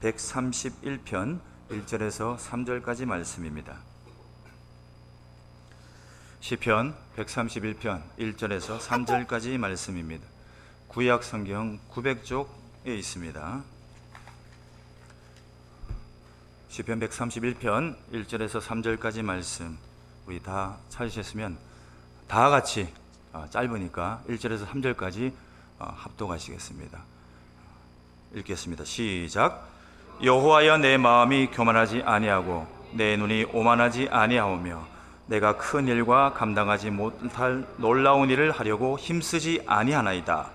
131편 1절에서 3절까지 말씀입니다. 시편 131편 1절에서 3절까지 말씀입니다. 구약 성경 900쪽에 있습니다. 시편 131편 1절에서 3절까지 말씀 우리 다 찾으셨으면 다 같이 짧으니까 1절에서 3절까지 합독하시겠습니다. 읽겠습니다. 시작. 여호와여, 내 마음이 교만하지 아니하고 내 눈이 오만하지 아니하오며 내가 큰 일과 감당하지 못할 놀라운 일을 하려고 힘쓰지 아니하나이다.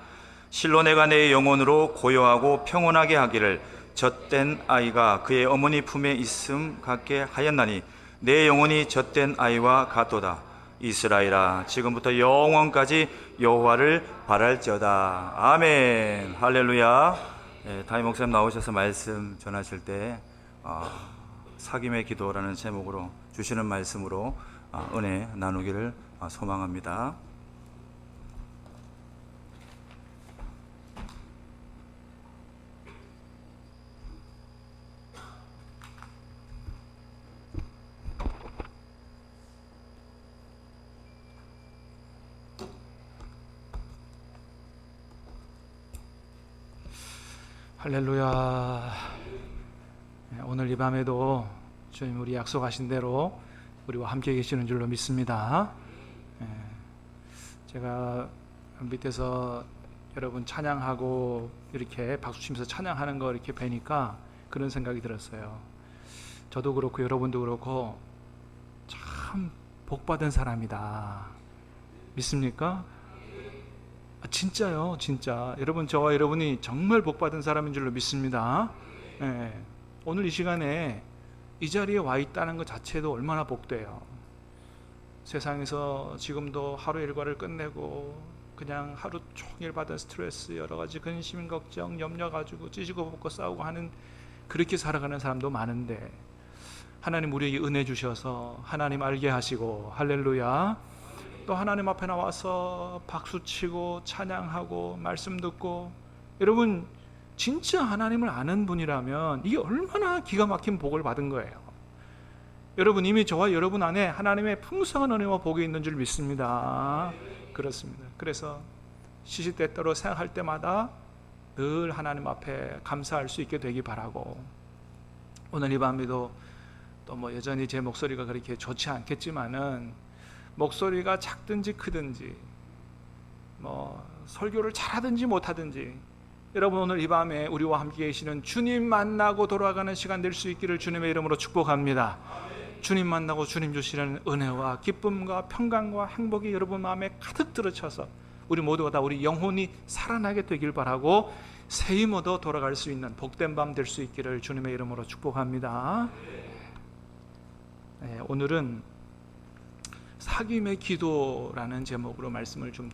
실로 내가 내 영혼으로 고요하고 평온하게 하기를 젖된 아이가 그의 어머니 품에 있음 같게 하였나니 내 영혼이 젖된 아이와 같도다. 이스라엘아, 지금부터 영원까지 여호와를 바랄지어다. 아멘. 할렐루야. 다임 목사님 나오셔서 말씀 전하실 때 사귐의 기도라는 제목으로 주시는 말씀으로 은혜 나누기를 소망합니다. 할렐루야. 오늘 이 밤에도 주님 우리 약속하신 대로 우리와 함께 계시는 줄로 믿습니다. 제가 밑에서 여러분 찬양하고 이렇게 박수치면서 찬양하는 거 이렇게 뵈니까 그런 생각이 들었어요. 저도 그렇고 여러분도 그렇고 참 복받은 사람이다. 믿습니까? 진짜요, 진짜. 여러분, 저와 여러분이 정말 복받은 사람인 줄로 믿습니다. 오늘 이 시간에 이 자리에 와 있다는 것 자체도 얼마나 복돼요. 세상에서 지금도 하루 일과를 끝내고 그냥 하루 종일 받은 스트레스, 여러 가지 근심, 걱정, 염려 가지고 찢고 볶고 싸우고 하는, 그렇게 살아가는 사람도 많은데 하나님 우리에게 은혜 주셔서 하나님 알게 하시고, 할렐루야, 또 하나님 앞에 나와서 박수치고 찬양하고 말씀 듣고, 여러분 진짜 하나님을 아는 분이라면 이게 얼마나 기가 막힌 복을 받은 거예요. 여러분, 이미 저와 여러분 안에 하나님의 풍성한 은혜와 복이 있는 줄 믿습니다. 그렇습니다. 그래서 시시때때로 생각할 때마다 늘 하나님 앞에 감사할 수 있게 되기 바라고, 오늘 이 밤에도 또 여전히 제 목소리가 그렇게 좋지 않겠지만은 목소리가 작든지 크든지 설교를 잘하든지 못하든지, 여러분 오늘 이 밤에 우리와 함께 계시는 주님 만나고 돌아가는 시간 될 수 있기를 주님의 이름으로 축복합니다. 주님 만나고 주님 주시는 은혜와 기쁨과 평강과 행복이 여러분 마음에 가득 들어차서 우리 모두가 다 우리 영혼이 살아나게 되길 바라고 새 힘 얻어 돌아갈 수 있는 복된 밤 될 수 있기를 주님의 이름으로 축복합니다. 오늘은 사귐의 기도라는 제목으로 말씀을 좀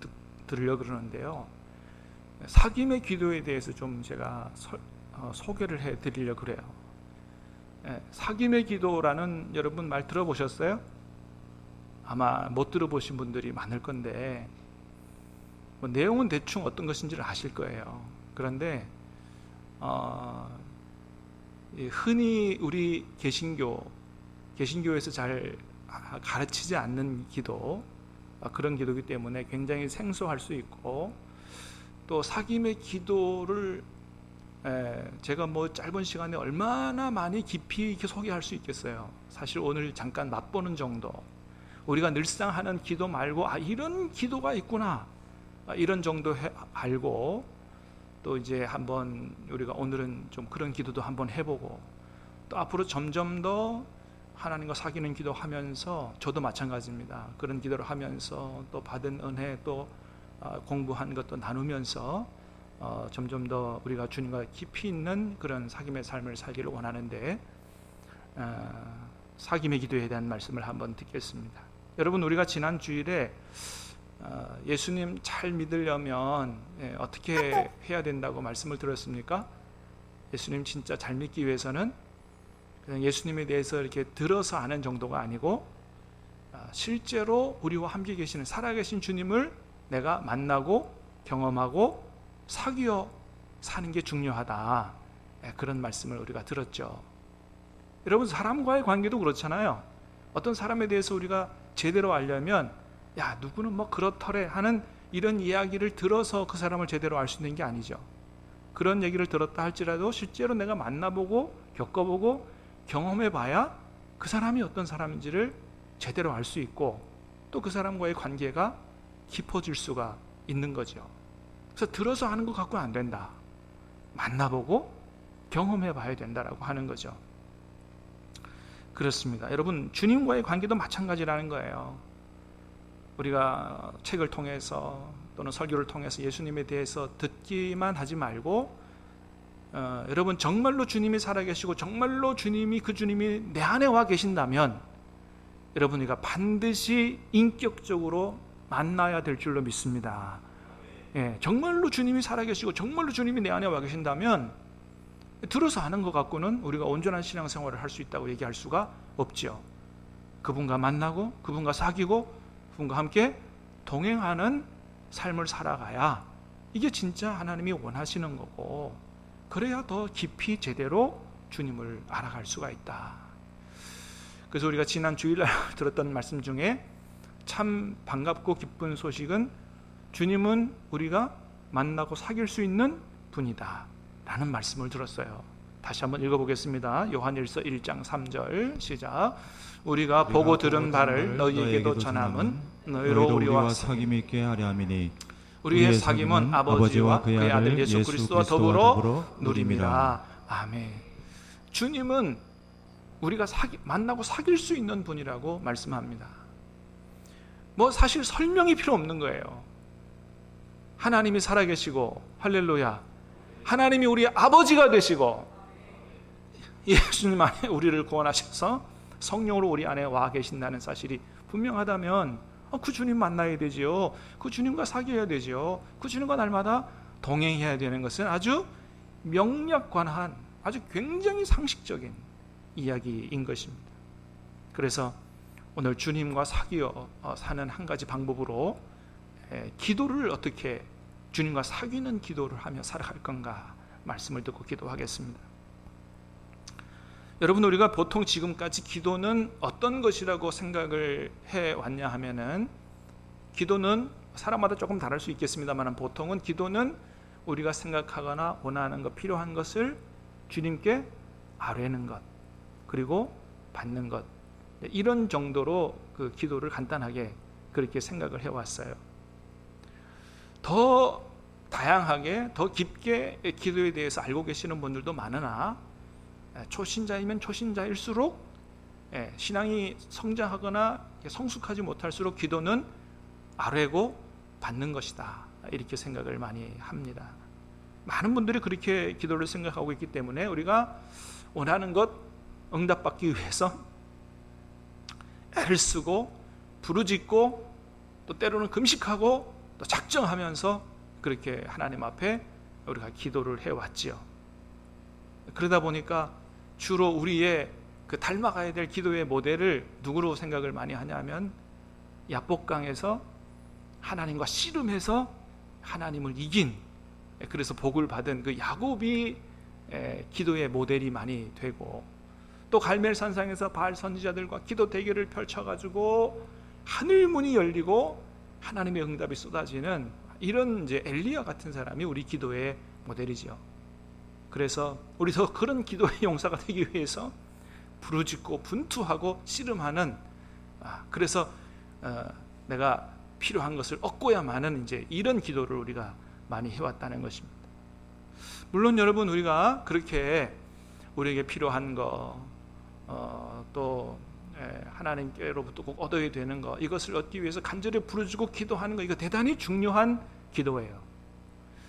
드리려고 그러는데요, 사귐의 기도에 대해서 좀 제가 소개를 해드리려고 그래요. 사귐의 기도라는, 여러분 말 들어보셨어요? 아마 못 들어보신 분들이 많을 건데 내용은 대충 어떤 것인지를 아실 거예요. 그런데 흔히 우리 개신교에서 잘 가르치지 않는 기도, 그런 기도이기 때문에 굉장히 생소할 수 있고, 또 사귐의 기도를 제가 짧은 시간에 얼마나 많이 깊이 이렇게 소개할 수 있겠어요. 사실 오늘 잠깐 맛보는 정도, 우리가 늘상 하는 기도 말고 이런 기도가 있구나, 이런 정도 알고, 또 이제 한번 우리가 오늘은 좀 그런 기도도 한번 해보고, 또 앞으로 점점 더 하나님과 사귀는 기도하면서, 저도 마찬가지입니다. 그런 기도를 하면서 또 받은 은혜, 또 공부한 것도 나누면서 점점 더 우리가 주님과 깊이 있는 그런 사귐의 삶을 살기를 원하는데, 사귐의 기도에 대한 말씀을 한번 듣겠습니다. 여러분, 우리가 지난 주일에 예수님 잘 믿으려면 어떻게 해야 된다고 말씀을 드렸습니까? 예수님 진짜 잘 믿기 위해서는 그냥 예수님에 대해서 이렇게 들어서 아는 정도가 아니고, 실제로 우리와 함께 계시는 살아계신 주님을 내가 만나고 경험하고 사귀어 사는 게 중요하다. 그런 말씀을 우리가 들었죠. 여러분, 사람과의 관계도 그렇잖아요. 어떤 사람에 대해서 우리가 제대로 알려면 야, 누구는 뭐 그렇더래 하는 이런 이야기를 들어서 그 사람을 제대로 알 수 있는 게 아니죠. 그런 얘기를 들었다 할지라도 실제로 내가 만나보고 겪어보고 경험해봐야 그 사람이 어떤 사람인지를 제대로 알 수 있고 또 그 사람과의 관계가 깊어질 수가 있는 거죠. 그래서 들어서 하는 것 갖고는 안 된다. 만나보고 경험해봐야 된다라고 하는 거죠. 그렇습니다. 여러분, 주님과의 관계도 마찬가지라는 거예요. 우리가 책을 통해서 또는 설교를 통해서 예수님에 대해서 듣기만 하지 말고 여러분, 정말로 주님이 살아계시고 정말로 그 주님이 내 안에 와 계신다면 여러분, 우리가 반드시 인격적으로 만나야 될 줄로 믿습니다. 정말로 주님이 살아계시고 정말로 주님이 내 안에 와 계신다면 들어서 아는 것 갖고는 우리가 온전한 신앙생활을 할 수 있다고 얘기할 수가 없죠. 그분과 만나고 그분과 사귀고 그분과 함께 동행하는 삶을 살아가야 이게 진짜 하나님이 원하시는 거고, 그래야 더 깊이 제대로 주님을 알아갈 수가 있다. 그래서 우리가 지난 주일날 들었던 말씀 중에 참 반갑고 기쁜 소식은 주님은 우리가 만나고 사귈 수 있는 분이다 라는 말씀을 들었어요. 다시 한번 읽어보겠습니다. 요한일서 1장 3절 시작. 우리가 보고 들은 바를 너희에게도 전함은 너희로 우리와 사귐 있게 하려 함이니 우리의 사귐은 아버지와 그의 아들 예수 그리스도와 더불어 누림이라. 아멘. 주님은 우리가 만나고 사귈 수 있는 분이라고 말씀합니다. 뭐 사실 설명이 필요 없는 거예요. 하나님이 살아계시고, 할렐루야, 하나님이 우리의 아버지가 되시고 예수님 안에 우리를 구원하셔서 성령으로 우리 안에 와 계신다는 사실이 분명하다면 그 주님 만나야 되지요. 그 주님과 사귀어야 되지요. 그 주님과 날마다 동행해야 되는 것은 아주 명약관한, 아주 굉장히 상식적인 이야기인 것입니다. 그래서 오늘 주님과 사귀어 사는 한 가지 방법으로 기도를 어떻게 주님과 사귀는 기도를 하며 살아갈 건가 말씀을 듣고 기도하겠습니다. 여러분, 우리가 보통 지금까지 기도는 어떤 것이라고 생각을 해왔냐 하면은, 기도는 사람마다 조금 다를 수 있겠습니다만 보통은 기도는 우리가 생각하거나 원하는 것, 필요한 것을 주님께 아뢰는 것, 그리고 받는 것, 이런 정도로 그 기도를 간단하게 그렇게 생각을 해왔어요. 더 다양하게, 더 깊게 기도에 대해서 알고 계시는 분들도 많으나 초신자이면 초신자일수록 신앙이 성장하거나 성숙하지 못할수록 기도는 아뢰고 받는 것이다, 이렇게 생각을 많이 합니다. 많은 분들이 그렇게 기도를 생각하고 있기 때문에 우리가 원하는 것 응답받기 위해서 애를 쓰고 부르짖고 또 때로는 금식하고 또 작정하면서 그렇게 하나님 앞에 우리가 기도를 해왔지요. 그러다 보니까 주로 우리의 그 닮아가야 될 기도의 모델을 누구로 생각을 많이 하냐면 야복강에서 하나님과 씨름해서 하나님을 이긴, 그래서 복을 받은 그 야곱이 기도의 모델이 많이 되고, 또 갈멜산상에서 바알 선지자들과 기도 대결을 펼쳐가지고 하늘문이 열리고 하나님의 응답이 쏟아지는 이런 이제 엘리야 같은 사람이 우리 기도의 모델이죠. 그래서 우리도 그런 기도의 용사가 되기 위해서 부르짖고 분투하고 씨름하는, 그래서 내가 필요한 것을 얻고야만은 이제 이런 기도를 우리가 많이 해왔다는 것입니다. 물론 여러분, 우리가 그렇게 우리에게 필요한 거, 또 하나님께로부터 꼭 얻어야 되는 거, 이것을 얻기 위해서 간절히 부르짖고 기도하는 거, 이거 대단히 중요한 기도예요.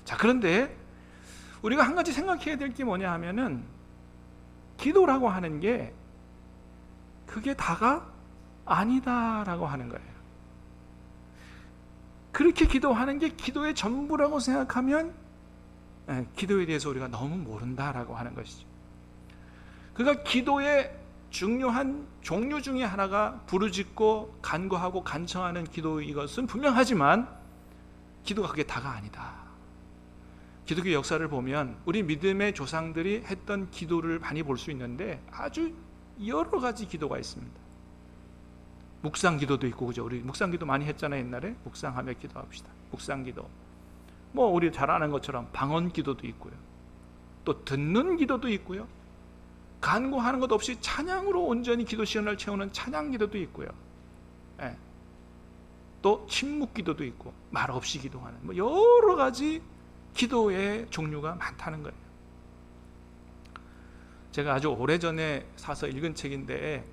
자, 그런데 우리가 한 가지 생각해야 될 게 뭐냐 하면은, 기도라고 하는 게 그게 다가 아니다라고 하는 거예요. 그렇게 기도하는 게 기도의 전부라고 생각하면 기도에 대해서 우리가 너무 모른다라고 하는 것이죠. 그러니까 기도의 중요한 종류 중에 하나가 부르짖고 간구하고 간청하는 기도, 이것은 분명하지만 기도가 그게 다가 아니다. 기독교 역사를 보면 우리 믿음의 조상들이 했던 기도를 많이 볼 수 있는데 아주 여러 가지 기도가 있습니다. 묵상 기도도 있고, 그죠? 우리 묵상 기도 많이 했잖아요. 옛날에 묵상하며 기도합시다. 묵상 기도. 뭐 우리 잘 아는 것처럼 방언 기도도 있고요. 또 듣는 기도도 있고요. 간구하는 것 없이 찬양으로 온전히 기도 시간을 채우는 찬양 기도도 있고요. 예. 또 침묵 기도도 있고, 말 없이 기도하는 뭐 여러 가지 기도의 종류가 많다는 거예요. 제가 아주 오래전에 사서 읽은 책인데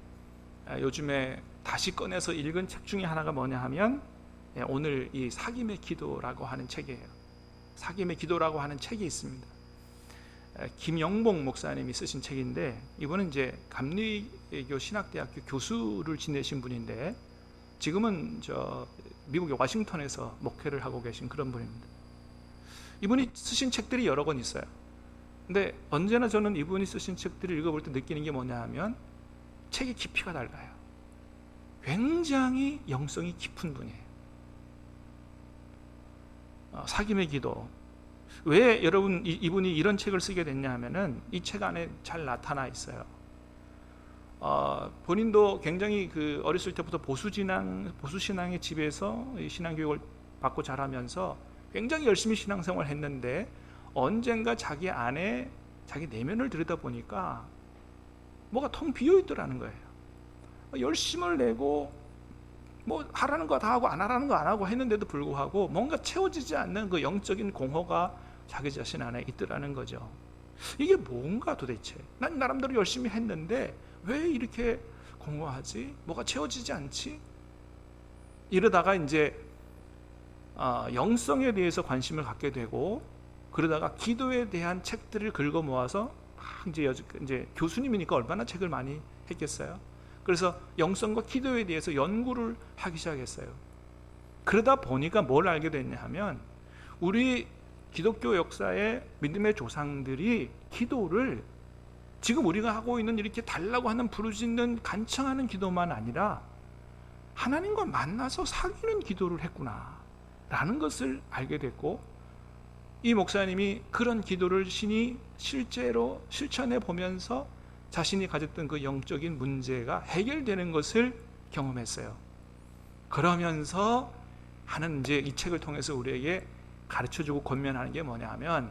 요즘에 다시 꺼내서 읽은 책 중에 하나가 뭐냐 하면 오늘 이 사귐의 기도라고 하는 책이에요. 사귐의 기도라고 하는 책이 있습니다. 김영봉 목사님이 쓰신 책인데, 이분은 이제 감리교 신학대학교 교수를 지내신 분인데 지금은 미국의 워싱턴에서 목회를 하고 계신 그런 분입니다. 이분이 쓰신 책들이 여러 권 있어요. 근데 언제나 저는 이분이 쓰신 책들을 읽어볼 때 느끼는 게 뭐냐 하면 책의 깊이가 달라요. 굉장히 영성이 깊은 분이에요. 사귐의 기도. 왜 여러분 이분이 이런 책을 쓰게 됐냐 하면은 이 책 안에 잘 나타나 있어요. 본인도 굉장히 그 어렸을 때부터 보수 신앙의 집에서 신앙 교육을 받고 자라면서 굉장히 열심히 신앙생활을 했는데 언젠가 자기 안에 자기 내면을 들여다보니까 뭐가 텅 비어 있더라는 거예요. 열심을 내고 뭐 하라는 거 다 하고 안 하라는 거 안 하고 했는데도 불구하고 뭔가 채워지지 않는 그 영적인 공허가 자기 자신 안에 있더라는 거죠. 이게 뭔가 도대체? 난 나름대로 열심히 했는데 왜 이렇게 공허하지? 뭐가 채워지지 않지? 이러다가 이제 영성에 대해서 관심을 갖게 되고, 그러다가 기도에 대한 책들을 긁어 모아서 이제 교수님이니까 얼마나 책을 많이 했겠어요. 그래서 영성과 기도에 대해서 연구를 하기 시작했어요. 그러다 보니까 뭘 알게 됐냐 하면 우리 기독교 역사의 믿음의 조상들이 기도를 지금 우리가 하고 있는 이렇게 달라고 하는 부르짖는 간청하는 기도만 아니라 하나님과 만나서 사귀는 기도를 했구나 라는 것을 알게 됐고, 이 목사님이 그런 기도를 신이 실제로 실천해 보면서 자신이 가졌던 그 영적인 문제가 해결되는 것을 경험했어요. 그러면서 하는 이제 이 책을 통해서 우리에게 가르쳐주고 권면하는 게 뭐냐 하면,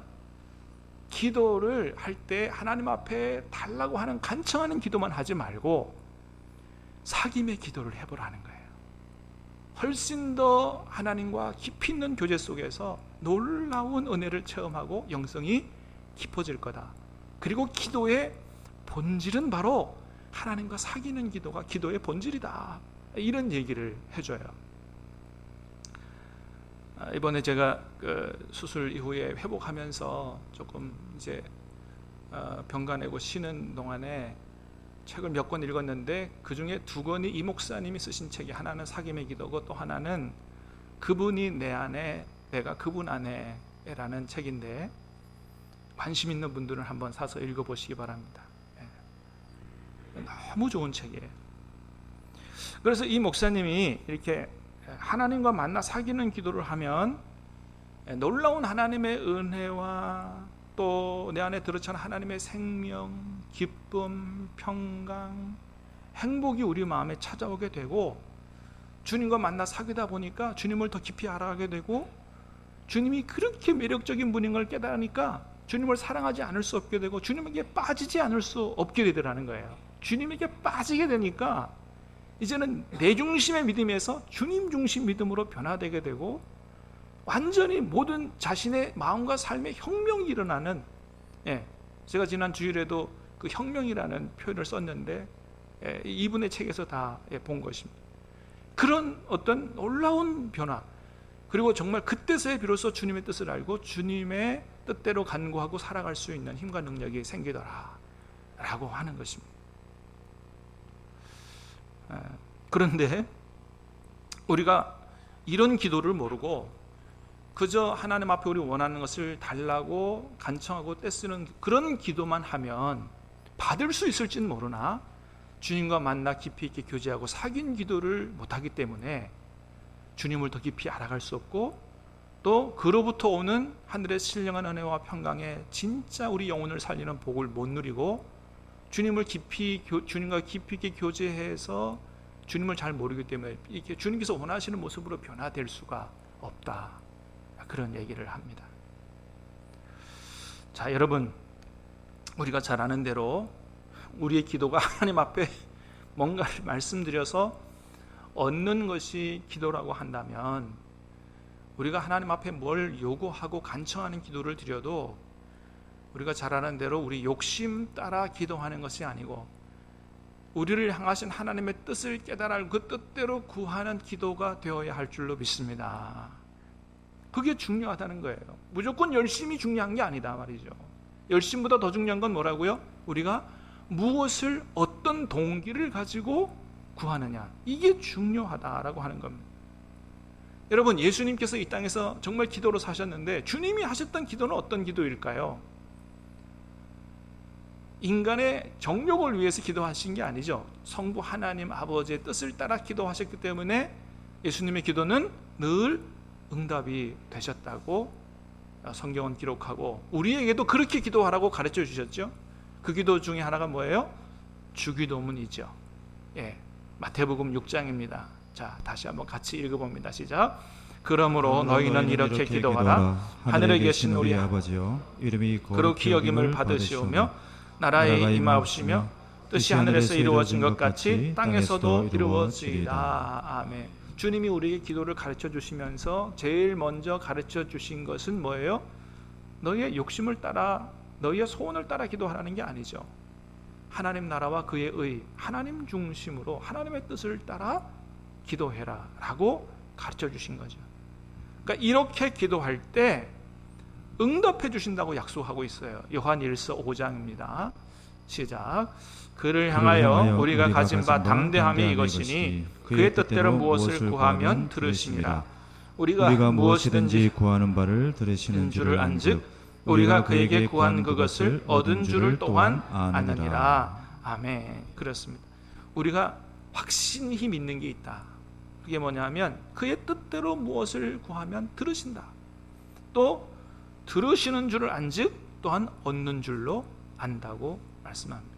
기도를 할 때 하나님 앞에 달라고 하는 간청하는 기도만 하지 말고 사귐의 기도를 해보라는 거예요. 훨씬 더 하나님과 깊이 있는 교제 속에서 놀라운 은혜를 체험하고 영성이 깊어질 거다. 그리고 기도의 본질은 바로 하나님과 사귀는 기도가 기도의 본질이다. 이런 얘기를 해줘요. 이번에 제가 그 수술 이후에 회복하면서 조금 이제 병가 내고 쉬는 동안에 책을 몇 권 읽었는데 그 중에 2권이 이 목사님이 쓰신 책이, 하나는 사귐의 기도고 또 하나는 그분이 내 안에 내가 그분 안에 라는 책인데, 관심 있는 분들은 한번 사서 읽어보시기 바랍니다. 너무 좋은 책이에요. 그래서 이 목사님이 이렇게 하나님과 만나 사귀는 기도를 하면 놀라운 하나님의 은혜와 또 내 안에 들어찬 하나님의 생명, 기쁨, 평강, 행복이 우리 마음에 찾아오게 되고, 주님과 만나 사귀다 보니까 주님을 더 깊이 알아가게 되고, 주님이 그렇게 매력적인 분인 걸 깨달으니까 주님을 사랑하지 않을 수 없게 되고 주님에게 빠지지 않을 수 없게 되더라는 거예요. 주님에게 빠지게 되니까 이제는 내 중심의 믿음에서 주님 중심 믿음으로 변화되게 되고, 완전히 모든 자신의 마음과 삶의 혁명이 일어나는, 제가 지난 주일에도 그 혁명이라는 표현을 썼는데 이분의 책에서 다 본 것입니다. 그런 어떤 놀라운 변화, 그리고 정말 그때서야 비로소 주님의 뜻을 알고 주님의 뜻대로 간구하고 살아갈 수 있는 힘과 능력이 생기더라 라고 하는 것입니다. 그런데 우리가 이런 기도를 모르고 그저 하나님 앞에 우리 원하는 것을 달라고 간청하고 떼쓰는 그런 기도만 하면 받을 수 있을지는 모르나 주님과 만나 깊이 있게 교제하고 사귄 기도를 못하기 때문에 주님을 더 깊이 알아갈 수 없고 또 그로부터 오는 하늘의 신령한 은혜와 평강에 진짜 우리 영혼을 살리는 복을 못 누리고 주님과 깊이 있게 교제해서 주님을 잘 모르기 때문에 이렇게 주님께서 원하시는 모습으로 변화될 수가 없다, 그런 얘기를 합니다. 자, 여러분, 우리가 잘 아는 대로 우리의 기도가 하나님 앞에 뭔가를 말씀드려서 얻는 것이 기도라고 한다면, 우리가 하나님 앞에 뭘 요구하고 간청하는 기도를 드려도 우리가 잘 아는 대로 우리 욕심 따라 기도하는 것이 아니고 우리를 향하신 하나님의 뜻을 깨달아 그 뜻대로 구하는 기도가 되어야 할 줄로 믿습니다. 그게 중요하다는 거예요. 무조건 열심이 중요한 게 아니다 말이죠. 열심보다 더 중요한 건 뭐라고요? 우리가 무엇을, 어떤 동기를 가지고 구하느냐, 이게 중요하다라고 하는 겁니다. 여러분, 예수님께서 이 땅에서 정말 기도로 사셨는데 주님이 하셨던 기도는 어떤 기도일까요? 인간의 정욕을 위해서 기도하신 게 아니죠. 성부 하나님 아버지의 뜻을 따라 기도하셨기 때문에 예수님의 기도는 늘 응답이 되셨다고 성경은 기록하고, 우리에게도 그렇게 기도하라고 가르쳐 주셨죠. 그 기도 중에 하나가 뭐예요? 주기도문이죠. 예, 마태복음 6장입니다. 자, 다시 한번 같이 읽어봅니다. 시작. 그러므로 너희는 이렇게 기도하라. 하늘에 계신 우리 아버지여, 이름이 거룩히 여김을 받으시오며 나라에 임하옵시며 뜻이 하늘에서 이루어진 것 같이 땅에서도 이루어지이다. 아멘. 주님이 우리에게 기도를 가르쳐 주시면서 제일 먼저 가르쳐 주신 것은 뭐예요? 너희의 욕심을 따라, 너희의 소원을 따라 기도하라는 게 아니죠. 하나님 나라와 그의 의, 하나님 중심으로 하나님의 뜻을 따라 기도해라 라고 가르쳐 주신 거죠. 그러니까 이렇게 기도할 때 응답해 주신다고 약속하고 있어요. 요한일서 5장입니다. 시작. 그를 향하여 우리가 가진 바 담대함이 이것이니 그의 뜻대로 무엇을 구하면 들으심이라. 우리가 무엇이든지 구하는 바를 들으시는 줄을 안즉 우리가 그에게 구한 그것을 얻은 줄을 또한 아느니라. 아멘. 그렇습니다. 우리가 확신히 믿는 게 있다. 그게 뭐냐면 그의 뜻대로 무엇을 구하면 들으신다. 또 들으시는 줄을 안즉 또한 얻는 줄로 안다고 말씀합니다.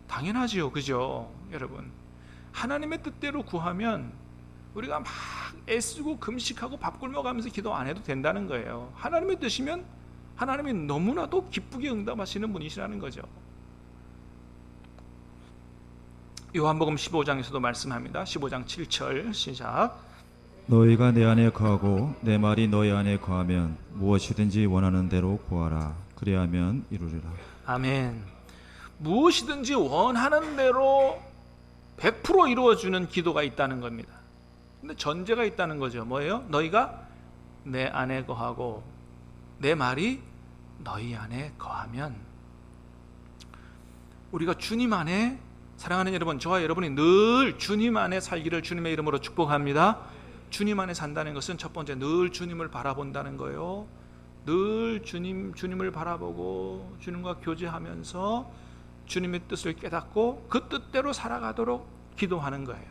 당연하지요, 그죠? 여러분, 하나님의 뜻대로 구하면 우리가 막 애쓰고 금식하고 밥 굶어가면서 기도 안 해도 된다는 거예요. 하나님의 뜻이면 하나님이 너무나도 기쁘게 응답하시는 분이시라는 거죠. 요한복음 15장에서도 말씀합니다. 15장 7절 시작. 너희가 내 안에 거하고 내 말이 너희 안에 거하면 무엇이든지 원하는 대로 구하라. 그리하면 이루리라. 아멘. 무엇이든지 원하는 대로 100% 이루어주는 기도가 있다는 겁니다. 근데 전제가 있다는 거죠. 뭐예요? 너희가 내 안에 거하고 내 말이 너희 안에 거하면. 우리가 주님 안에, 사랑하는 여러분, 저와 여러분이 늘 주님 안에 살기를 주님의 이름으로 축복합니다. 주님 안에 산다는 것은 첫 번째, 늘 주님을 바라본다는 거예요. 늘 주님을 바라보고 주님과 교제하면서 주님의 뜻을 깨닫고 그 뜻대로 살아가도록 기도하는 거예요.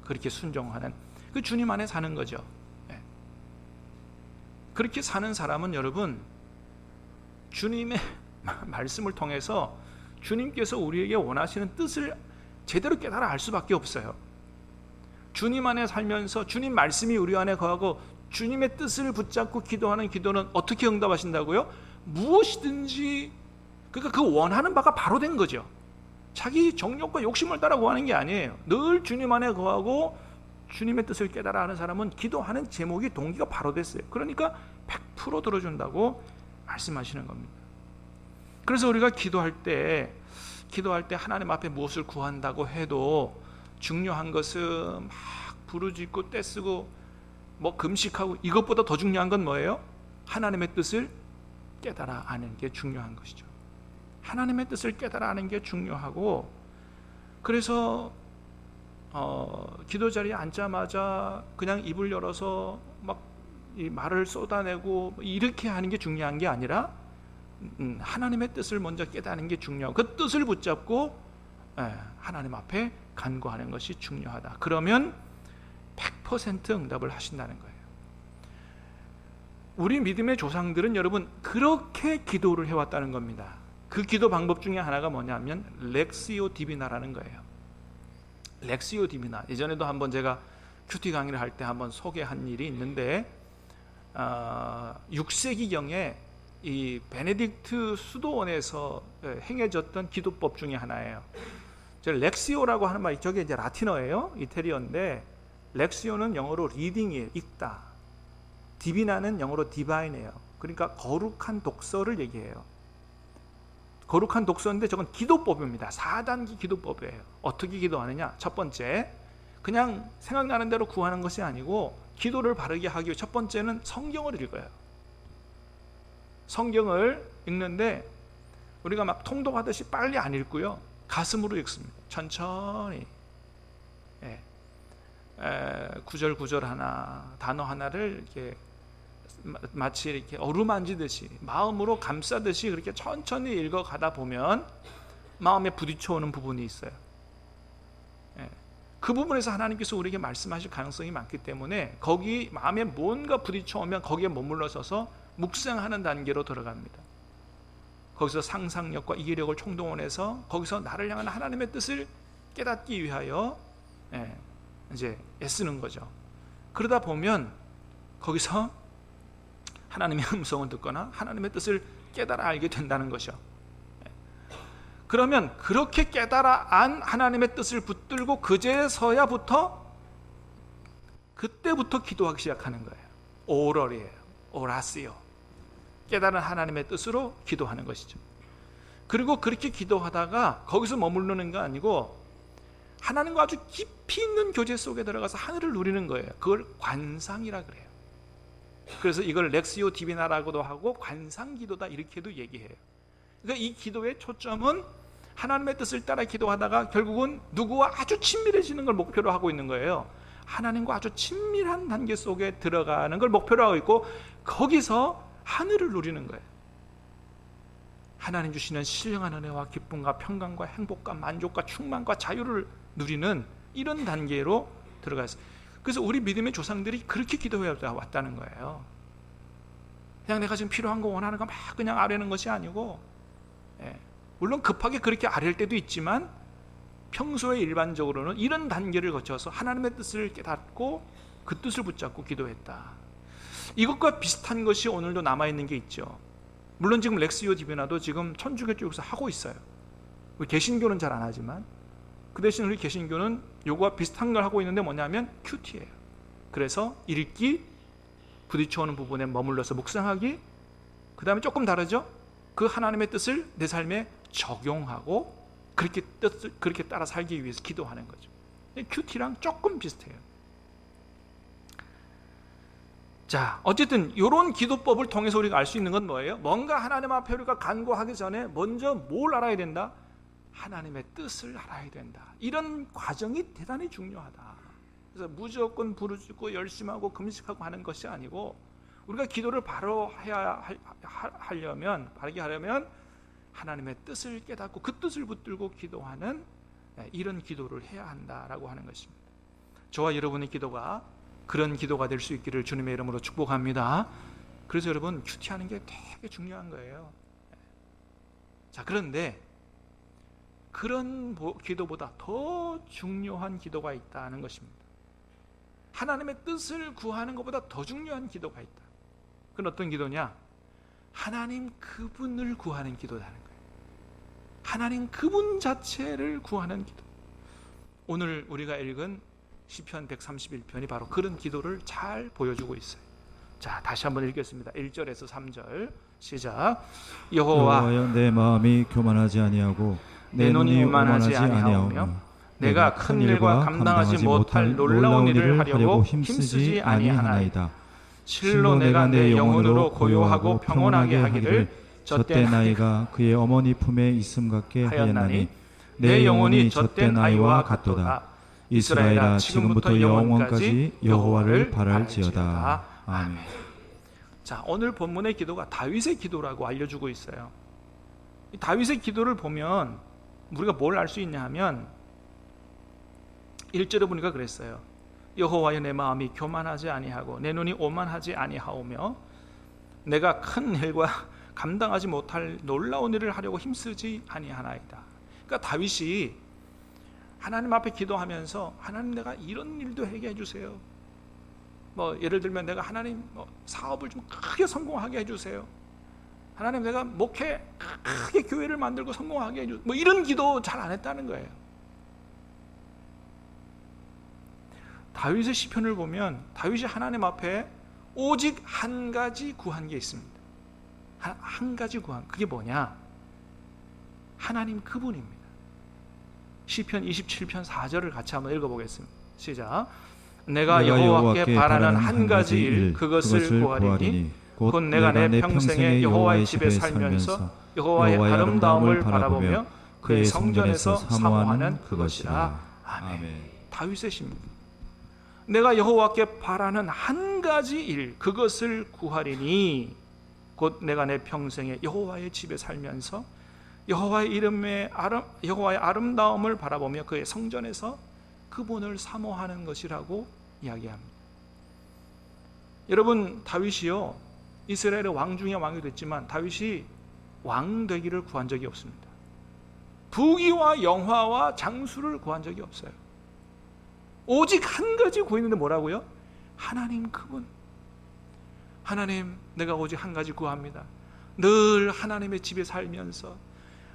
그렇게 순종하는, 그 주님 안에 사는 거죠. 네. 그렇게 사는 사람은 여러분, 주님의 말씀을 통해서 주님께서 우리에게 원하시는 뜻을 제대로 깨달아 알 수밖에 없어요. 주님 안에 살면서 주님 말씀이 우리 안에 거하고 주님의 뜻을 붙잡고 기도하는 기도는 어떻게 응답하신다고요? 무엇이든지, 그러니까 그 원하는 바가 바로 된 거죠. 자기 정욕과 욕심을 따라 구하는 게 아니에요. 늘 주님 안에 거하고 주님의 뜻을 깨달아 하는 사람은 기도하는 제목이, 동기가 바로 됐어요. 그러니까 100% 들어준다고 말씀하시는 겁니다. 그래서 우리가 기도할 때 하나님 앞에 무엇을 구한다고 해도 중요한 것은 막 부르짖고 떼쓰고 뭐 금식하고, 이것보다 더 중요한 건 뭐예요? 하나님의 뜻을 깨달아 아는 게 중요한 것이죠. 하나님의 뜻을 깨달아 아는 게 중요하고, 그래서 기도 자리에 앉자마자 그냥 입을 열어서 막 이 말을 쏟아내고 이렇게 하는 게 중요한 게 아니라 하나님의 뜻을 먼저 깨닫는 게 중요하고 그 뜻을 붙잡고 하나님 앞에 간구하는 것이 중요하다. 그러면 100% 응답을 하신다는 거예요. 우리 믿음의 조상들은 여러분 그렇게 기도를 해왔다는 겁니다. 그 기도 방법 중에 하나가 뭐냐면 렉시오 디비나라는 거예요. 렉시오 디비나. 예전에도 한번 제가 큐티 강의를 할 때 한번 소개한 일이 있는데 6세기경에 이 베네딕트 수도원에서 행해졌던 기도법 중에 하나예요. 렉시오라고 하는 말, 저게 이제 라틴어예요. 이태리어인데 렉시오는 영어로 리딩이에요. 읽다. 디비나는 영어로 디바인이에요. 그러니까 거룩한 독서를 얘기해요. 거룩한 독서인데 저건 기도법입니다. 4단계 기도법이에요. 어떻게 기도하느냐? 첫 번째, 그냥 생각나는 대로 구하는 것이 아니고 기도를 바르게 하기 위해 첫 번째는 성경을 읽어요. 성경을 읽는데 우리가 막 통독하듯이 빨리 안 읽고요. 가슴으로 읽습니다. 천천히. 구절 구절 하나, 단어 하나를 이렇게 마치 이렇게 어루만지듯이 마음으로 감싸듯이 그렇게 천천히 읽어가다 보면 마음에 부딪혀오는 부분이 있어요. 그 부분에서 하나님께서 우리에게 말씀하실 가능성이 많기 때문에 거기 마음에 뭔가 부딪혀오면 거기에 머물러서서 묵상하는 단계로 들어갑니다. 거기서 상상력과 이해력을 총동원해서 거기서 나를 향한 하나님의 뜻을 깨닫기 위하여 이제 애쓰는 거죠. 그러다 보면 거기서 하나님의 음성을 듣거나 하나님의 뜻을 깨달아 알게 된다는 것이요. 그러면 그렇게 깨달아 안 하나님의 뜻을 붙들고 그제서야부터 그때부터 기도하기 시작하는 거예요. 오럴이에요. 오라시오. 깨달은 하나님의 뜻으로 기도하는 것이죠. 그리고 그렇게 기도하다가 거기서 머무르는 거 아니고 하나님과 아주 깊이 있는 교제 속에 들어가서 하늘을 누리는 거예요. 그걸 관상이라 그래요. 그래서 이걸 렉시오 디비나라고도 하고 관상기도다 이렇게도 얘기해요. 그러니까 이 기도의 초점은 하나님의 뜻을 따라 기도하다가 결국은 누구와 아주 친밀해지는 걸 목표로 하고 있는 거예요. 하나님과 아주 친밀한 단계 속에 들어가는 걸 목표로 하고 있고 거기서 하늘을 누리는 거예요. 하나님 주시는 신령한 은혜와 기쁨과 평강과 행복과 만족과 충만과 자유를 누리는 이런 단계로 들어가서, 그래서 우리 믿음의 조상들이 그렇게 기도해 왔다는 거예요. 그냥 내가 지금 필요한 거 원하는 거 막 그냥 아뢰는 것이 아니고, 물론 급하게 그렇게 아뢰일 때도 있지만 평소에 일반적으로는 이런 단계를 거쳐서 하나님의 뜻을 깨닫고 그 뜻을 붙잡고 기도했다. 이것과 비슷한 것이 오늘도 남아있는 게 있죠. 물론 지금 렉시오 디비나도 지금 천주교 쪽에서 하고 있어요. 우리 개신교는 잘 안 하지만 그 대신 우리 개신교는 요거와 비슷한 걸 하고 있는데 뭐냐면 큐티예요. 그래서 읽기, 부딪혀오는 부분에 머물러서 묵상하기, 그 다음에 조금 다르죠. 그 하나님의 뜻을 내 삶에 적용하고 그렇게 따라 살기 위해서 기도하는 거죠. 큐티랑 조금 비슷해요. 자, 어쨌든 이런 기도법을 통해서 우리가 알 수 있는 건 뭐예요? 뭔가 하나님 앞에 우리가 간구하기 전에 먼저 뭘 알아야 된다? 하나님의 뜻을 알아야 된다. 이런 과정이 대단히 중요하다. 그래서 무조건 부르짖고 열심하고 금식하고 하는 것이 아니고 우리가 기도를 바로 바르게 하려면 하나님의 뜻을 깨닫고 그 뜻을 붙들고 기도하는 이런 기도를 해야 한다라고 하는 것입니다. 저와 여러분의 기도가 그런 기도가 될 수 있기를 주님의 이름으로 축복합니다. 그래서 여러분 큐티하는 게 되게 중요한 거예요. 자, 그런데 그런 기도보다 더 중요한 기도가 있다는 것입니다. 하나님의 뜻을 구하는 것보다 더 중요한 기도가 있다. 그건 어떤 기도냐? 하나님 그분을 구하는 기도라는 거예요. 하나님 그분 자체를 구하는 기도. 오늘 우리가 읽은 시편 131편이 바로 그런 기도를 잘 보여주고 있어요. 자, 다시 한번 읽겠습니다. 1절에서 3절 시작. 여호와여, 내 마음이 교만하지 아니하고 내 눈이 오만하지 아니하오며 내가 큰 일과 감당하지 못할 놀라운 일을 하려고 힘쓰지 아니하나이다. 실로 내가 내 영혼으로 고요하고 평온하게 하기를 젖대 나이가 그의 어머니 품에 있음 같게 하였나니 내 영혼이 젖대 나이와 같도다. 이스라엘아, 지금부터 영원까지 여호와를 바랄지어다. 아멘. 자, 오늘 본문의 기도가 다윗의 기도라고 알려주고 있어요. 이 다윗의 기도를 보면 우리가 뭘 알 수 있냐 하면 1절에 보니까 그랬어요. 여호와여, 내 마음이 교만하지 아니하고 내 눈이 오만하지 아니하오며 내가 큰 일과 감당하지 못할 놀라운 일을 하려고 힘쓰지 아니하나이다. 그러니까 다윗이 하나님 앞에 기도하면서 하나님 내가 이런 일도 하게 해주세요. 뭐 예를 들면 내가 하나님 사업을 좀 크게 성공하게 해주세요. 하나님 내가 목회 크게 교회를 만들고 성공하게 해주세요. 뭐 이런 기도 잘 안 했다는 거예요. 다윗의 시편을 보면 다윗이 하나님 앞에 오직 한 가지 구한 게 있습니다. 한 가지 구한, 그게 뭐냐? 하나님 그분입니다. 시편 27편 4절을 같이 한번 읽어보겠습니다. 시작. 내가 여호와께 바라는 한 가지 일 그것을 구하리니 곧 내가 내 평생에 여호와의 집에 살면서 여호와의 아름다움을 바라보며 그의 성전에서 사모하는 그것이라. 아멘. 다윗의 시입니다. 내가 여호와께 바라는 한 가지 일 그것을 구하리니 곧 내가 내 평생에 여호와의 집에 살면서 여호와의 아름다움을 바라보며 그의 성전에서 그분을 사모하는 것이라고 이야기합니다. 여러분, 다윗이요 이스라엘의 왕 중에 왕이 됐지만 다윗이 왕 되기를 구한 적이 없습니다. 부귀와 영화와 장수를 구한 적이 없어요. 오직 한 가지 구했는데 뭐라고요? 하나님 그분. 하나님, 내가 오직 한 가지 구합니다. 늘 하나님의 집에 살면서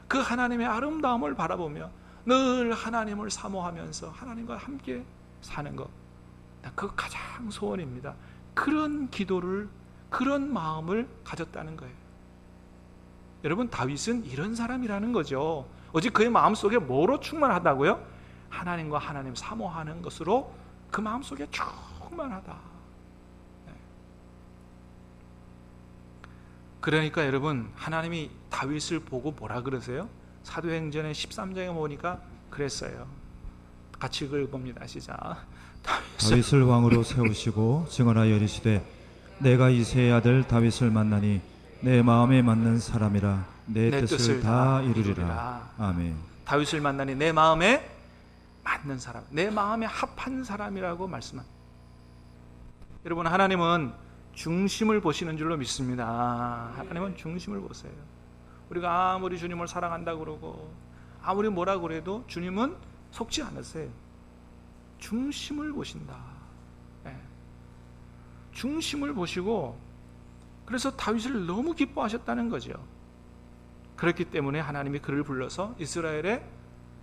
그 하나님의 아름다움을 바라보며 늘 하나님을 사모하면서 하나님과 함께 사는 것, 그거 가장 소원입니다. 그런 기도를, 그런 마음을 가졌다는 거예요. 여러분, 다윗은 이런 사람이라는 거죠. 오직 그의 마음속에 뭐로 충만하다고요? 하나님과 하나님 사모하는 것으로 그 마음속에 충만하다. 그러니까 여러분, 하나님이 다윗을 보고 뭐라 그러세요? 사도행전의 13장에 보니까 그랬어요. 같이 읽어봅니다. 시작. 다윗을 왕으로 세우시고 증언하여 이르시되 내가 이새의 아들 다윗을 만나니 내 마음에 맞는 사람이라 내 뜻을 다 이루리라. 아멘. 다윗을 만나니 내 마음에 맞는 사람, 내 마음에 합한 사람이라고 말씀합니다. 여러분, 하나님은 중심을 보시는 줄로 믿습니다. 하나님은 중심을 보세요. 우리가 아무리 주님을 사랑한다고 그러고 아무리 뭐라 그래도 주님은 속지 않으세요. 중심을 보신다. 네. 중심을 보시고 그래서 다윗을 너무 기뻐하셨다는 거죠. 그렇기 때문에 하나님이 그를 불러서 이스라엘의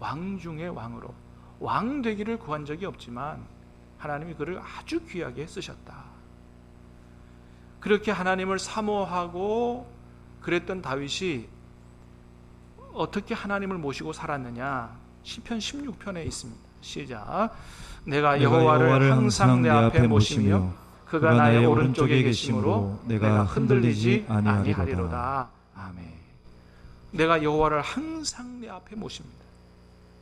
왕 중의 왕으로, 왕 되기를 구한 적이 없지만 하나님이 그를 아주 귀하게 쓰셨다. 그렇게 하나님을 사모하고 그랬던 다윗이 어떻게 하나님을 모시고 살았느냐? 시편 16편에 있습니다. 시작. 내가 여호와를 항상 내 앞에 모시며 그가 나의 오른쪽에 계심으로 내가 흔들리지 아니하리로다. 아멘. 내가 여호와를 항상 내 앞에 모십니다.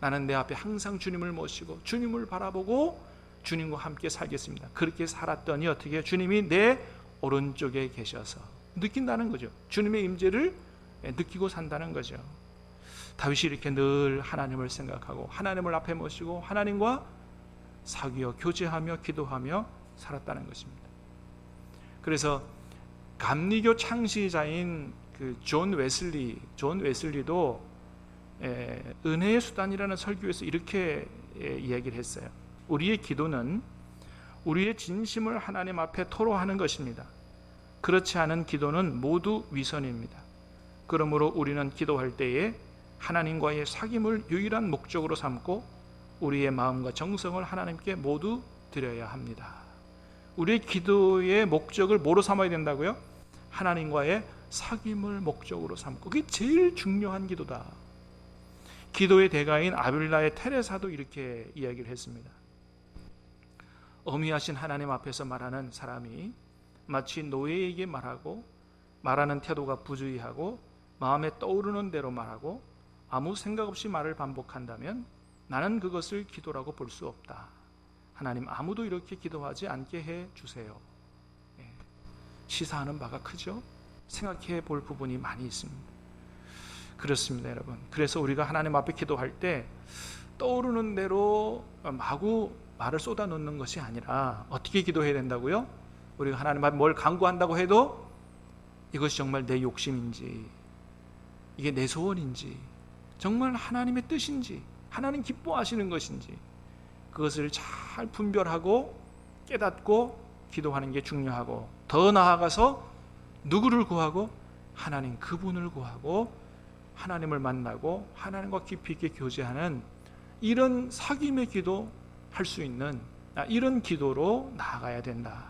나는 내 앞에 항상 주님을 모시고 주님을 바라보고 주님과 함께 살겠습니다. 그렇게 살았더니 어떻게 주님이 내 오른쪽에 계셔서 느낀다는 거죠. 주님의 임재를 느끼고 산다는 거죠. 다윗이 이렇게 늘 하나님을 생각하고 하나님을 앞에 모시고 하나님과 사귀어 교제하며 기도하며 살았다는 것입니다. 그래서 감리교 창시자인 존 웨슬리도 은혜의 수단이라는 설교에서 이렇게 이야기를 했어요. 우리의 기도는 우리의 진심을 하나님 앞에 토로하는 것입니다. 그렇지 않은 기도는 모두 위선입니다. 그러므로 우리는 기도할 때에 하나님과의 사귐을 유일한 목적으로 삼고 우리의 마음과 정성을 하나님께 모두 드려야 합니다. 우리의 기도의 목적을 뭐로 삼아야 된다고요? 하나님과의 사귐을 목적으로 삼고, 그게 제일 중요한 기도다. 기도의 대가인 아빌라의 테레사도 이렇게 이야기를 했습니다. 어미하신 하나님 앞에서 말하는 사람이 마치 노예에게 말하고 말하는 태도가 부주의하고 마음에 떠오르는 대로 말하고 아무 생각 없이 말을 반복한다면 나는 그것을 기도라고 볼 수 없다. 하나님, 아무도 이렇게 기도하지 않게 해주세요. 시사하는 바가 크죠? 생각해 볼 부분이 많이 있습니다. 그렇습니다, 여러분. 그래서 우리가 하나님 앞에 기도할 때 떠오르는 대로 마구 말을 쏟아놓는 것이 아니라 어떻게 기도해야 된다고요? 우리가 하나님 앞에 뭘 간구한다고 해도 이것이 정말 내 욕심인지, 이게 내 소원인지, 정말 하나님의 뜻인지, 하나님 기뻐하시는 것인지, 그것을 잘 분별하고 깨닫고 기도하는 게 중요하고, 더 나아가서 누구를 구하고? 하나님 그분을 구하고 하나님을 만나고 하나님과 깊이 있게 교제하는 이런 사귐의 기도 할 수 있는 이런 기도로 나아가야 된다.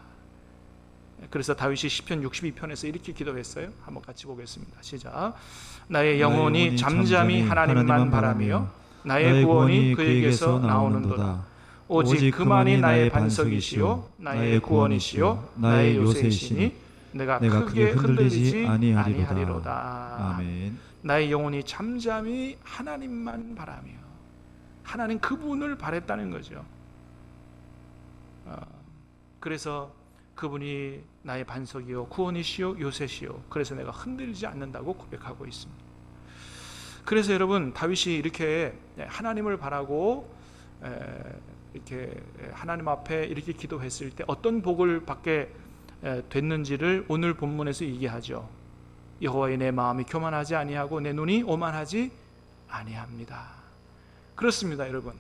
그래서 다윗이 시편 62편에서 이렇게 기도했어요. 한번 같이 보겠습니다. 시작. 나의 영혼이 잠잠히 하나님만 바라며 나의 구원이 그에게서 나오는도다. 오직 그만이 나의 반석이시요 나의 구원이시요 나의 요새이시니 내가 크게 흔들리지 아니하리로다. 아멘. 나의 영혼이 잠잠히 하나님만 바라며, 하나님 그분을 바랬다는 거죠. 그래서 그분이 나의 반석이요 구원이시요 요새시요, 그래서 내가 흔들리지 않는다고 고백하고 있습니다. 그래서 여러분, 다윗이 이렇게 하나님을 바라고 이렇게 하나님 앞에 이렇게 기도했을 때 어떤 복을 받게 됐는지를 오늘 본문에서 얘기하죠. 여호와의 내 마음이 교만하지 아니하고 내 눈이 오만하지 아니합니다. 그렇습니다, 여러분.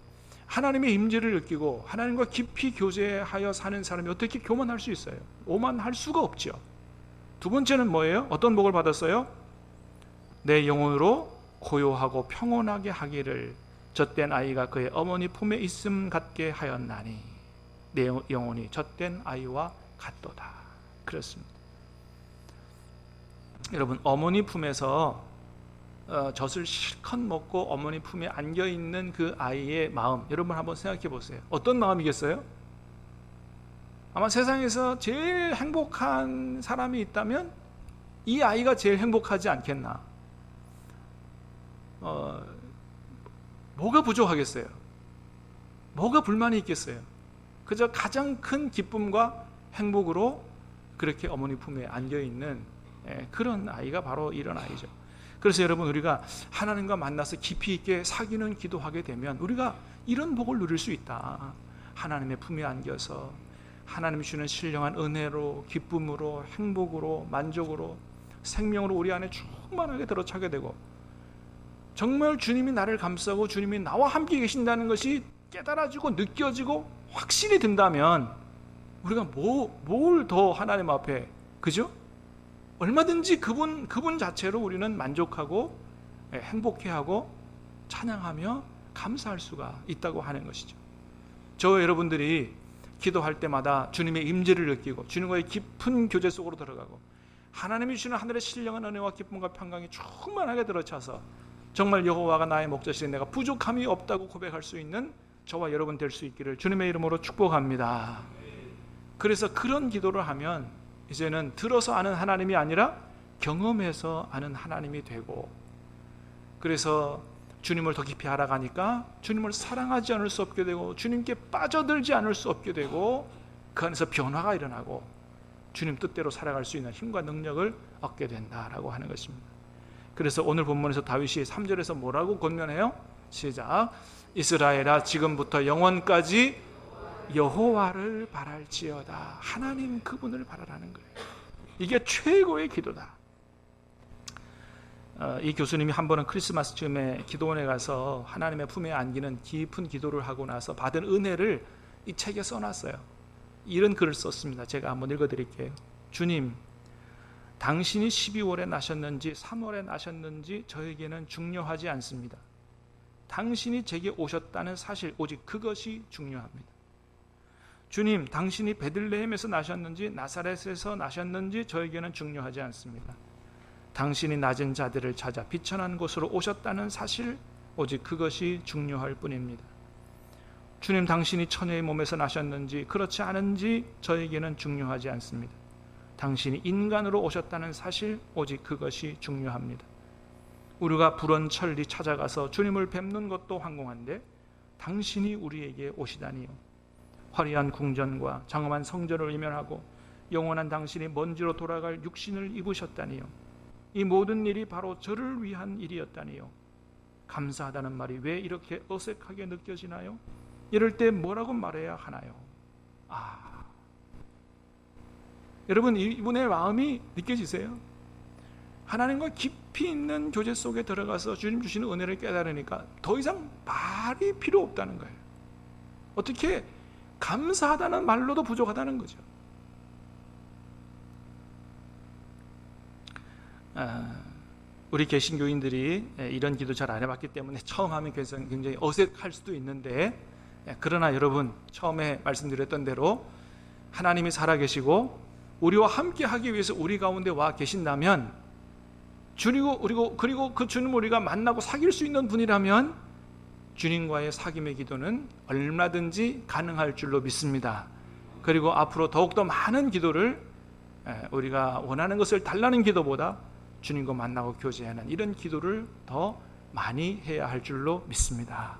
하나님의 임재를 느끼고 하나님과 깊이 교제하여 사는 사람이 어떻게 교만할 수 있어요? 오만할 수가 없죠. 두 번째는 뭐예요? 어떤 복을 받았어요? 내 영혼으로 고요하고 평온하게 하기를 젖된 아이가 그의 어머니 품에 있음 같게 하였나니 내 영혼이 젖된 아이와 같도다. 그렇습니다. 여러분, 어머니 품에서 젖을 실컷 먹고 어머니 품에 안겨있는 그 아이의 마음, 여러분 한번 생각해 보세요. 어떤 마음이겠어요? 아마 세상에서 제일 행복한 사람이 있다면 이 아이가 제일 행복하지 않겠나. 뭐가 부족하겠어요? 뭐가 불만이 있겠어요? 그저 가장 큰 기쁨과 행복으로 그렇게 어머니 품에 안겨있는 그런 아이가 바로 이런 아이죠. 그래서 여러분, 우리가 하나님과 만나서 깊이 있게 사귀는 기도하게 되면 우리가 이런 복을 누릴 수 있다. 하나님의 품에 안겨서 하나님이 주는 신령한 은혜로, 기쁨으로, 행복으로, 만족으로, 생명으로 우리 안에 충만하게 들어차게 되고, 정말 주님이 나를 감싸고 주님이 나와 함께 계신다는 것이 깨달아지고 느껴지고 확신이 든다면 우리가 뭘 더 하나님 앞에, 그죠? 얼마든지 그분 자체로 우리는 만족하고 행복해하고 찬양하며 감사할 수가 있다고 하는 것이죠. 저 여러분들이 기도할 때마다 주님의 임재를 느끼고 주님과의 깊은 교제 속으로 들어가고 하나님이 주시는 하늘의 신령한 은혜와 기쁨과 평강이 충만하게 들어차서 정말 여호와가 나의 목자시니 내가 부족함이 없다고 고백할 수 있는 저와 여러분 될 수 있기를 주님의 이름으로 축복합니다. 그래서 그런 기도를 하면 이제는 들어서 아는 하나님이 아니라 경험해서 아는 하나님이 되고, 그래서 주님을 더 깊이 알아가니까 주님을 사랑하지 않을 수 없게 되고 주님께 빠져들지 않을 수 없게 되고 그 안에서 변화가 일어나고 주님 뜻대로 살아갈 수 있는 힘과 능력을 얻게 된다라고 하는 것입니다. 그래서 오늘 본문에서 다윗이 3절에서 뭐라고 권면해요? 시작. 이스라엘아 지금부터 영원까지 여호와를 바랄지어다. 하나님 그분을 바라라는 거예요. 이게 최고의 기도다. 이 교수님이 한 번은 크리스마스 즈음에 기도원에 가서 하나님의 품에 안기는 깊은 기도를 하고 나서 받은 은혜를 이 책에 써놨어요. 이런 글을 썼습니다. 제가 한번 읽어드릴게요. 주님, 당신이 12월에 나셨는지 3월에 나셨는지 저에게는 중요하지 않습니다. 당신이 제게 오셨다는 사실, 오직 그것이 중요합니다. 주님, 당신이 베들레헴에서 나셨는지 나사렛에서 나셨는지 저에게는 중요하지 않습니다. 당신이 낮은 자들을 찾아 비천한 곳으로 오셨다는 사실, 오직 그것이 중요할 뿐입니다. 주님, 당신이 처녀의 몸에서 나셨는지 그렇지 않은지 저에게는 중요하지 않습니다. 당신이 인간으로 오셨다는 사실, 오직 그것이 중요합니다. 우리가 불원 천리 찾아가서 주님을 뵙는 것도 황공한데 당신이 우리에게 오시다니요. 화려한 궁전과 장엄한 성전을 외면하고 영원한 당신이 먼지로 돌아갈 육신을 입으셨다니요. 이 모든 일이 바로 저를 위한 일이었다니요. 감사하다는 말이 왜 이렇게 어색하게 느껴지나요? 이럴 때 뭐라고 말해야 하나요? 여러분, 이분의 마음이 느껴지세요? 하나님과 깊이 있는 교제 속에 들어가서 주님 주시는 은혜를 깨달으니까 더 이상 말이 필요 없다는 거예요. 어떻게 감사하다는 말로도 부족하다는 거죠. 우리 개신교인들이 이런 기도 잘 안 해봤기 때문에 처음 하면 굉장히 어색할 수도 있는데, 그러나 여러분, 처음에 말씀드렸던 대로 하나님이 살아계시고 우리와 함께 하기 위해서 우리 가운데 와 계신다면, 그리고 그 주님 우리가 만나고 사귈 수 있는 분이라면 주님과의 사귐의 기도는 얼마든지 가능할 줄로 믿습니다. 그리고 앞으로 더욱더 많은 기도를, 우리가 원하는 것을 달라는 기도보다 주님과 만나고 교제하는 이런 기도를 더 많이 해야 할 줄로 믿습니다.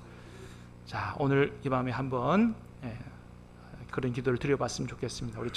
자, 오늘 이 밤에 한번 그런 기도를 드려봤으면 좋겠습니다. 우리